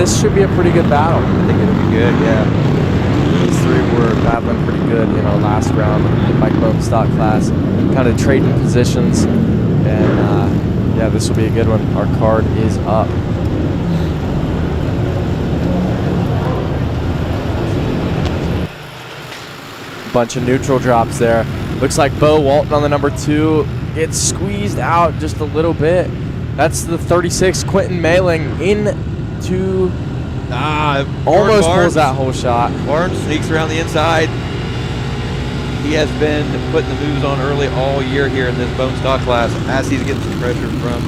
this should be a pretty good battle. I think it'll be good, yeah. These three were battling pretty good in our last round in my bone stock class, kind of trading positions, and yeah, this will be a good one. Our card is up. Bunch of neutral drops there. Looks like Bo Walton on the number 2 gets squeezed out just a little bit. That's the 36, Quentin Mailing into almost pulls that whole shot. Barnes sneaks around the inside. He has been putting the moves on early all year here in this bone stock class as he's getting some pressure from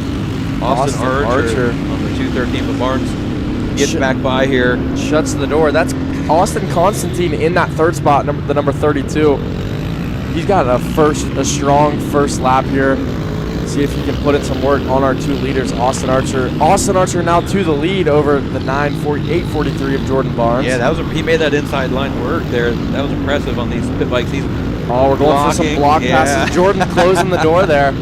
Austin Archer on the 213, but Barnes gets back by here. Shuts the door. That's Austin Constantine in that third spot, the number 32. He's got a strong first lap here. See if he can put in some work on our 2 leaders, Austin Archer. Austin Archer now to the lead over the 8:43 of Jordan Barnes. Yeah, he made that inside line work there. That was impressive on these pit bikes. We're going for some block passes. Jordan closing the door there.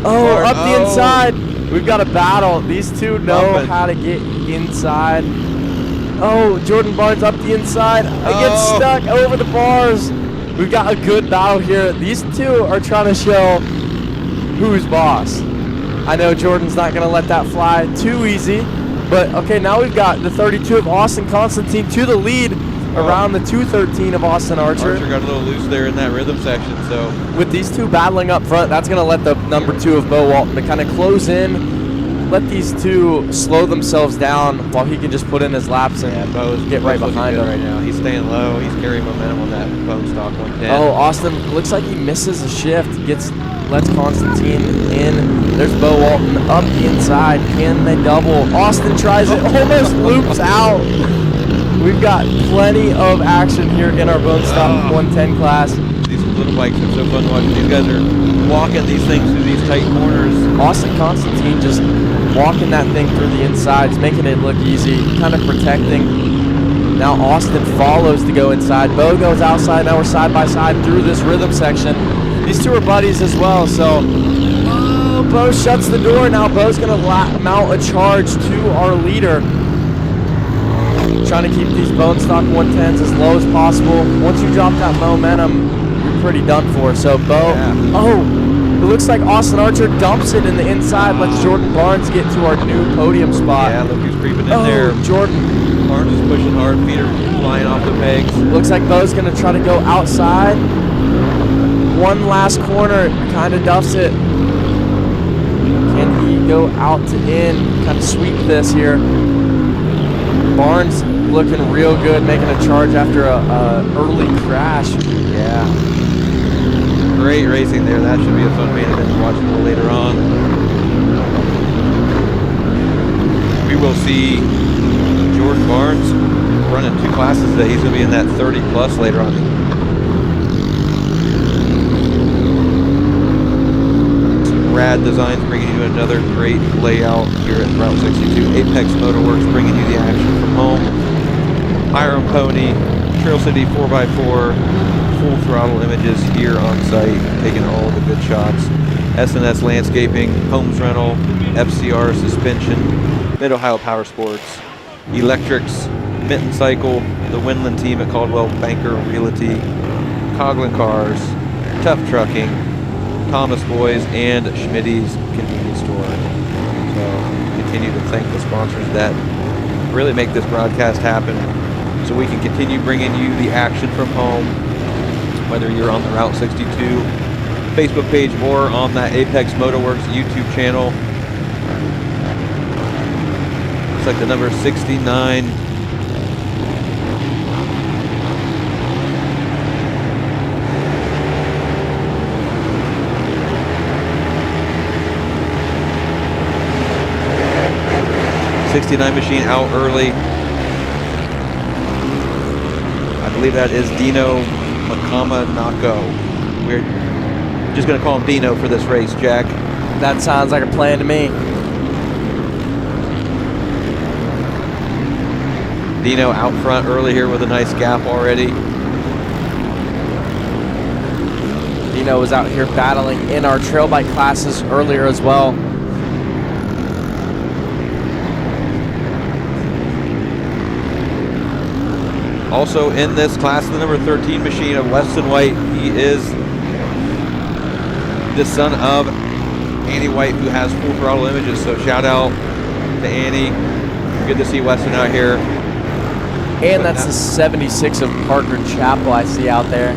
Up the inside. We've got a battle. These two know how to get inside. Jordan Barnes up the inside. It gets stuck over the bars. We've got a good battle here. These two are trying to show who's boss. I know Jordan's not going to let that fly too easy. But, okay, now we've got the 32 of Austin Constantine to the lead around the 213 of Austin Archer. Archer got a little loose there in that rhythm section. So with these two battling up front, that's going to let the number 2 of Bo Walton to kind of close in. Let these two slow themselves down while he can just put in his laps and get right behind him. Right now, he's staying low. He's carrying momentum on that bone stock 110. Austin looks like he misses a shift. Lets Constantine in. There's Bo Walton up the inside. Can they double? Austin tries it. Almost loops out. We've got plenty of action here in our bone stock 110 class. These little bikes are so fun to watch. These guys are walking these things through these tight corners. Austin Constantine just walking that thing through the insides, making it look easy, kind of protecting. Now Austin follows to go inside. Bo goes outside. Now we're side by side through this rhythm section. These two are buddies as well, so Bo shuts the door. Now Bo's going to mount a charge to our leader. Trying to keep these bone stock 110s as low as possible. Once you drop that momentum, you're pretty done for. So Bo, it looks like Austin Archer dumps it in the inside, lets Jordan Barnes get to our new podium spot. Yeah, look who's creeping in there. Jordan. Barnes is pushing hard, feet are flying off the pegs. Looks like Bo's going to try to go outside. One last corner, kind of duffs it. Can he go out to in, kind of sweep this here? Barnes looking real good, making a charge after a early crash. Yeah. Great racing there. That should be a fun main event to watch a little later on. We will see Jordan Barnes running 2 classes today. He's going to be in that 30 plus later on. Rad Designs bringing you another great layout here at Route 62. Apex Motorworks bringing you the action from home. Iron Pony, Trail City 4x4, full throttle images here on site, taking all the good shots. S&S Landscaping, Homes Rental, FCR Suspension, Mid-Ohio Power Sports, Electrics, Minton Cycle, the Winland team at Caldwell Banker Realty, Coughlin Cars, Tough Trucking, Thomas Boys, and Schmitty's Convenience Store. So continue to thank the sponsors that really make this broadcast happen so we can continue bringing you the action from home, whether you're on the Route 62 Facebook page or on that Apex Motorworks YouTube channel. Looks like the number 69 machine out early. I believe that is Dino Makamanako. We're just going to call him Dino for this race, Jack. That sounds like a plan to me. Dino out front early here with a nice gap already. Dino was out here battling in our trail bike classes earlier as well. Also in this class, the number 13 machine of Weston White. He is the son of Annie White, who has Full Throttle Images. So shout out to Annie. Good to see Weston out here. And that's the 76 of Parker Chappell I see out there.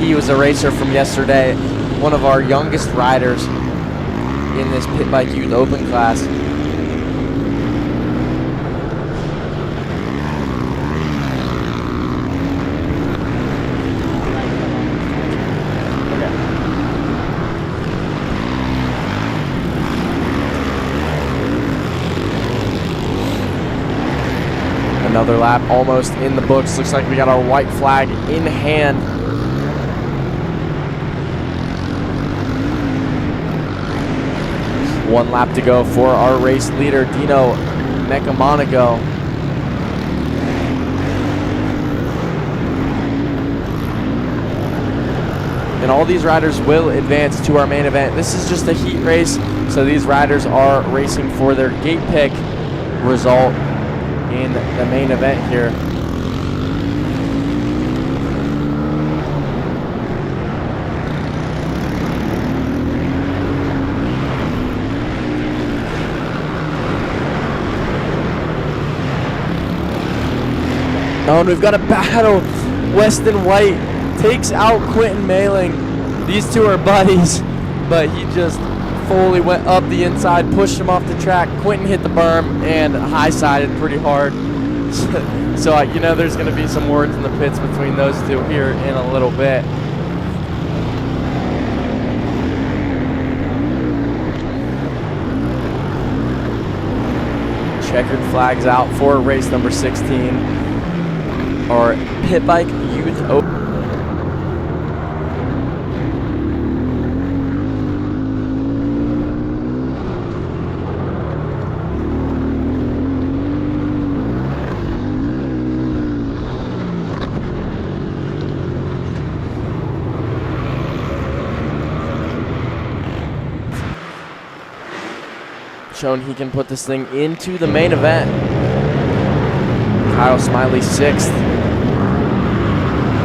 He was a racer from yesterday, one of our youngest riders in this Pit Bike Youth Open class. Another lap almost in the books. Looks like we got our white flag in hand. One lap to go for our race leader, Dino Mecamonigo. And all these riders will advance to our main event. This is just a heat race, so these riders are racing for their gate pick result in the main event here. Oh, and we've got a battle. Weston White takes out Quentin Mailing. These two are buddies, but he just fully went up the inside, pushed him off the track. Quentin hit the berm and high-sided pretty hard. So you know there's going to be some words in the pits between those two here in a little bit. Checkered flags out for race number 16. Our Pit Bike Youth Open. Shown he can put this thing into the main event. Kyle Smiley 6th,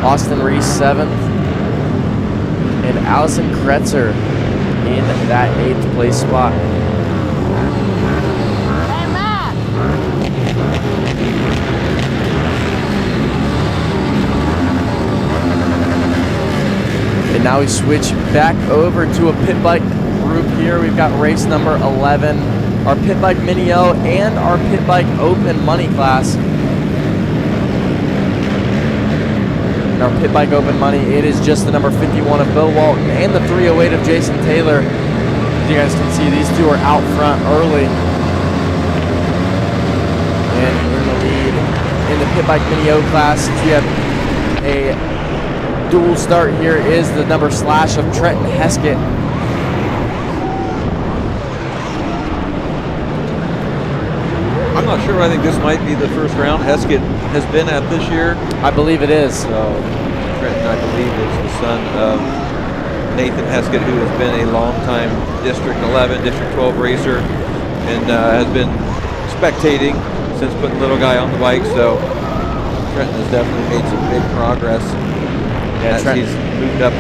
Austin Reese 7th, and Allison Kretzer in that 8th place spot. Hey, Matt! And now we switch back over to a pit bike group here. We've got race number 11, our Pit Bike Mini O and our Pit Bike Open Money class. In our Pit Bike Open Money, it is just the number 51 of Bill Walton and the 308 of Jason Taylor. As you guys can see, these two are out front early. And in the lead in the Pit Bike Mini O class, we have a dual start here is the number slash of Trenton Heskett. I'm not sure. I think this might be the first round Heskett has been at this year. I believe it is. So Trenton, I believe, is the son of Nathan Heskett, who has been a long-time District 11, District 12 racer, and has been spectating since putting little guy on the bike. So Trenton has definitely made some big progress as he's moved up.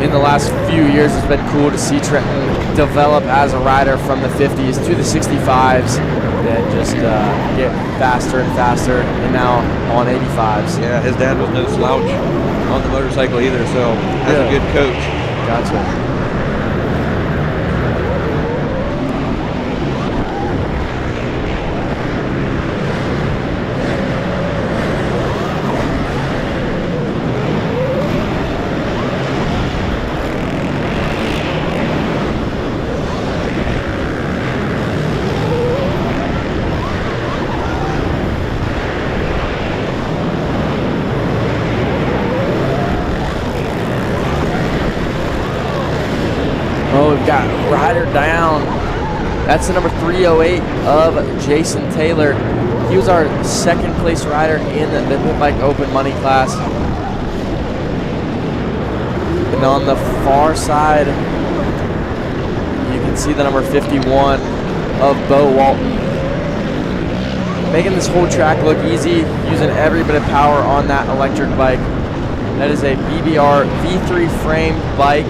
In the last few years, it's been cool to see Trenton develop as a rider from the 50s to the 65s. And just get faster and faster, and now on 85s. Yeah, his dad was no slouch on the motorcycle either, so that's a good coach. Gotcha. Got rider down. That's the number 308 of Jason Taylor. He was our second place rider in the Pit Bike Open Money class. And on the far side, you can see the number 51 of Bo Walton. making this whole track look easy, using every bit of power on that electric bike. That is a BBR V3 framed bike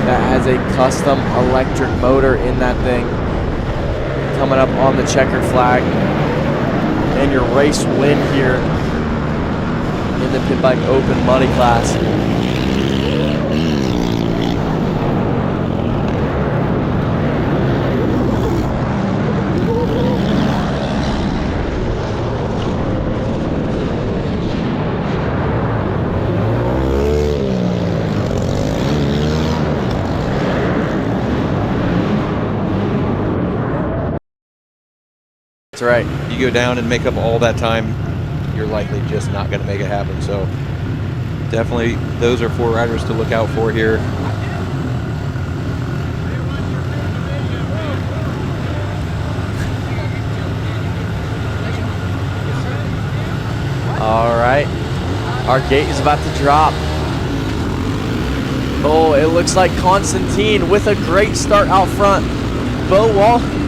that has a custom electric motor in that thing. Coming up on the checkered flag. And your race win here in the Pit Bike Open Muddy class. That's right. You go down and make up all that time, you're likely just not going to make it happen. So definitely those are 4 riders to look out for here. All right. Our gate is about to drop. Oh, it looks like Constantine with a great start out front. Bo Walton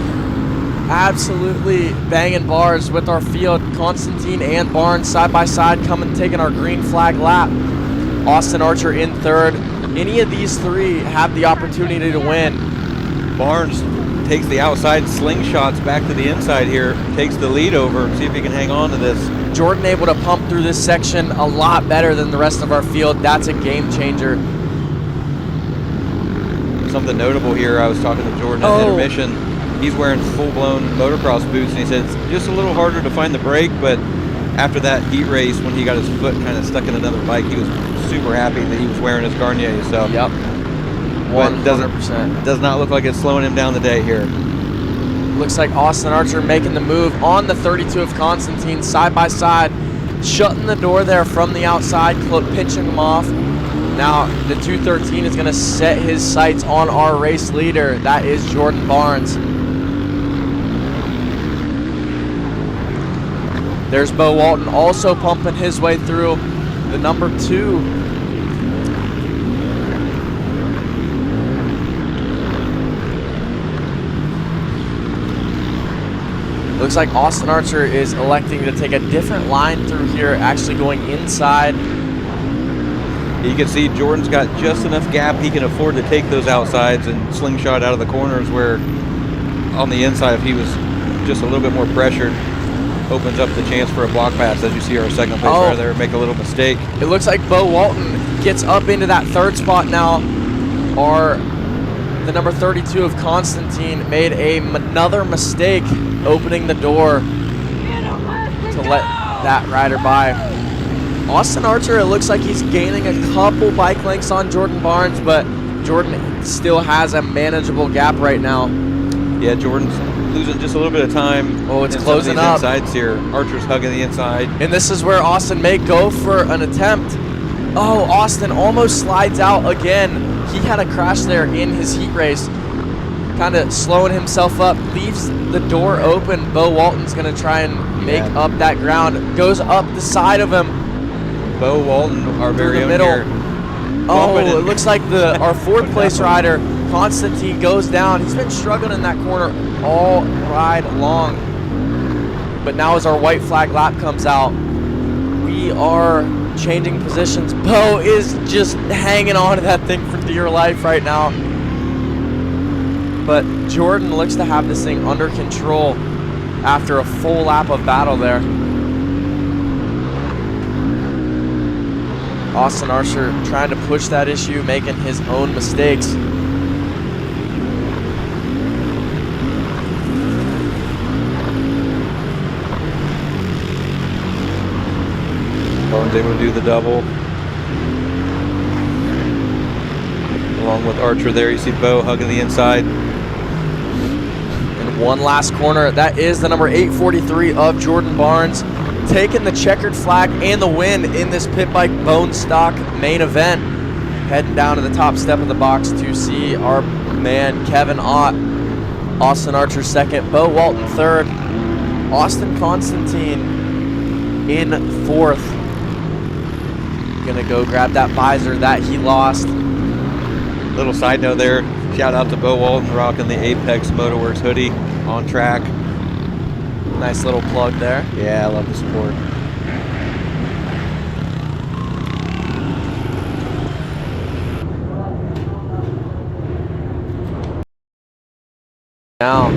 absolutely banging bars with our field. Constantine and Barnes side by side taking our green flag lap. Austin Archer in third. Any of these 3 have the opportunity to win. Barnes takes the outside slingshots back to the inside here, takes the lead over, see if he can hang on to this. Jordan able to pump through this section a lot better than the rest of our field. That's a game changer. Something notable here, I was talking to Jordan at intermission. He's wearing full-blown motocross boots, and he said it's just a little harder to find the brake, but after that heat race, when he got his foot kind of stuck in another bike, he was super happy that he was wearing his Garnier. So yep, 100%. Does not look like it's slowing him down the day here. Looks like Austin Archer making the move on the 32 of Constantine, side by side, shutting the door there from the outside, pinching him off. Now the 213 is going to set his sights on our race leader. That is Jordan Barnes. There's Bo Walton also pumping his way through the number 2. Looks like Austin Archer is electing to take a different line through here, actually going inside. You can see Jordan's got just enough gap. He can afford to take those outsides and slingshot out of the corners, where on the inside, if he was just a little bit more pressured, opens up the chance for a block pass. As you see our second place rider there make a little mistake. It looks like Bo Walton gets up into that 3rd spot now. The number 32 of Constantine made another mistake opening the door to let that rider by. Austin Archer, it looks like he's gaining a couple bike lengths on Jordan Barnes, but Jordan still has a manageable gap right now. Yeah, Jordan's losing just a little bit of time. Oh, it's closing up. Insides here. Archer's hugging the inside. And this is where Austin may go for an attempt. Oh, Austin almost slides out again. He had a crash there in his heat race. Kind of slowing himself up. Leaves the door open. Bo Walton's going to try and make up that ground. Goes up the side of him. Bo Walton, our very own here. Oh, it looks like our 4th place rider, Constantine, goes down. He's been struggling in that corner all ride long. But now as our white flag lap comes out, we are changing positions. Bo is just hanging on to that thing for dear life right now. But Jordan looks to have this thing under control after a full lap of battle there. Austin Archer trying to push that issue, making his own mistakes. Barnes able to do the double. Along with Archer there, you see Bo hugging the inside. And one last corner. That is the number 843 of Jordan Barnes, taking the checkered flag and the win in this Pit Bike Bone Stock main event. Heading down to the top step of the box to see our man Kevin Ott. Austin Archer 2nd, Bo Walton 3rd, Austin Constantine in 4th. Gonna go grab that visor that he lost. Little side note there, Shout out to Bo Walton rocking the Apex Motorworks hoodie on track. Nice little plug there. Yeah, I love the support. Now,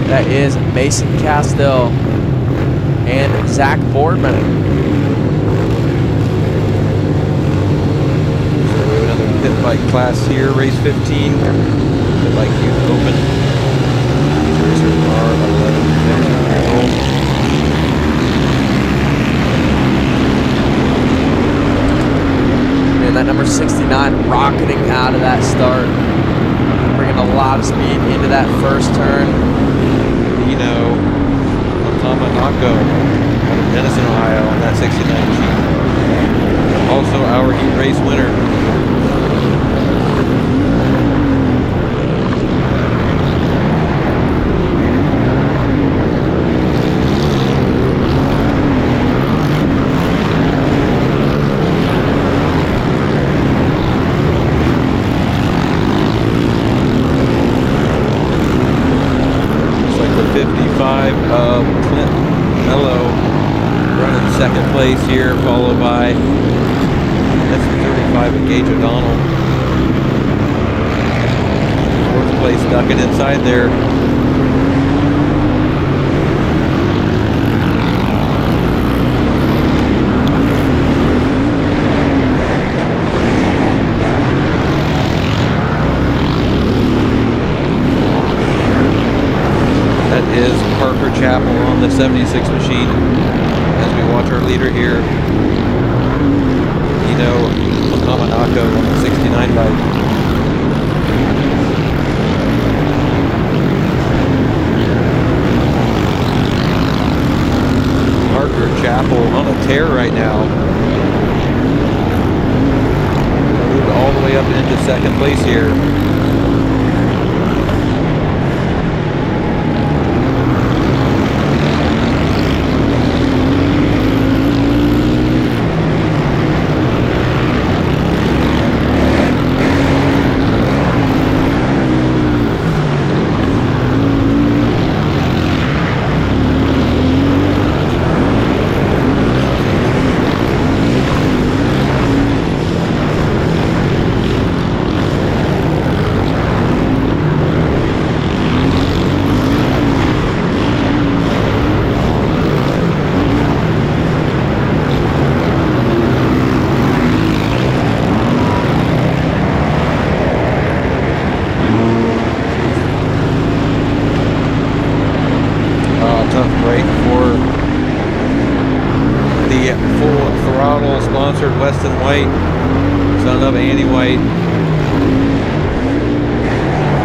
that is Mason Castell and Zach Boardman. Another pit bike class here, race 15. Pit bike youth open. These racers are 11 years old. Man, that number 69 rocketing out of that start. Bringing a lot of speed into that first turn. Dino Tamanako out of Denison, Ohio on that 69 machine. Also our heat race winner. Clint Mello running second place here, followed by S35 and Gage O'Donnell. Fourth place ducking inside there. Is Parker Chappell on the 76 machine as we watch our leader here, Dino Tamanako on the 69 bike. Parker Chappell on a tear right now. Moved all the way up into second place here. Sponsored Weston White, son of Andy White.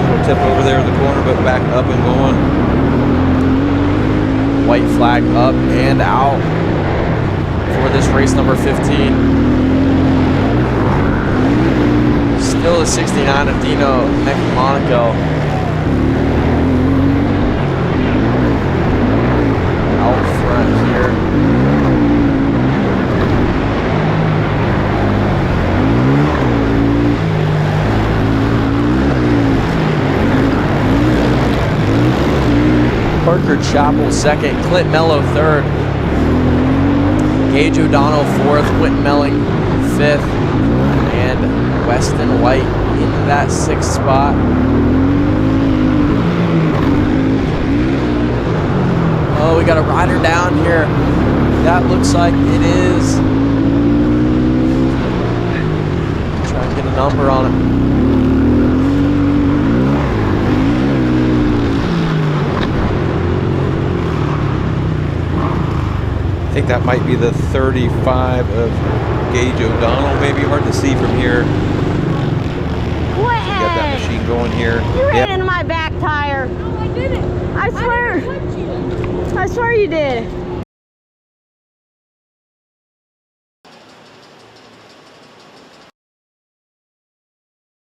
Little tip over there in the corner, but back up and going. White flag up and out for this race number 15. Still a 69 of Dino Monaco. Out front here. Parker Chappell second, Clint Mello third, Gage O'Donnell fourth, Quentin Melling fifth, and Weston White into that sixth spot. Oh, we got a rider down here. That looks like it is. Try and get a number on it. I think that might be the 35 of Gage O'Donnell. Maybe hard to see from here. What? Got that machine going here. You ran into my back tire. No, I didn't. I swear. I swear you did.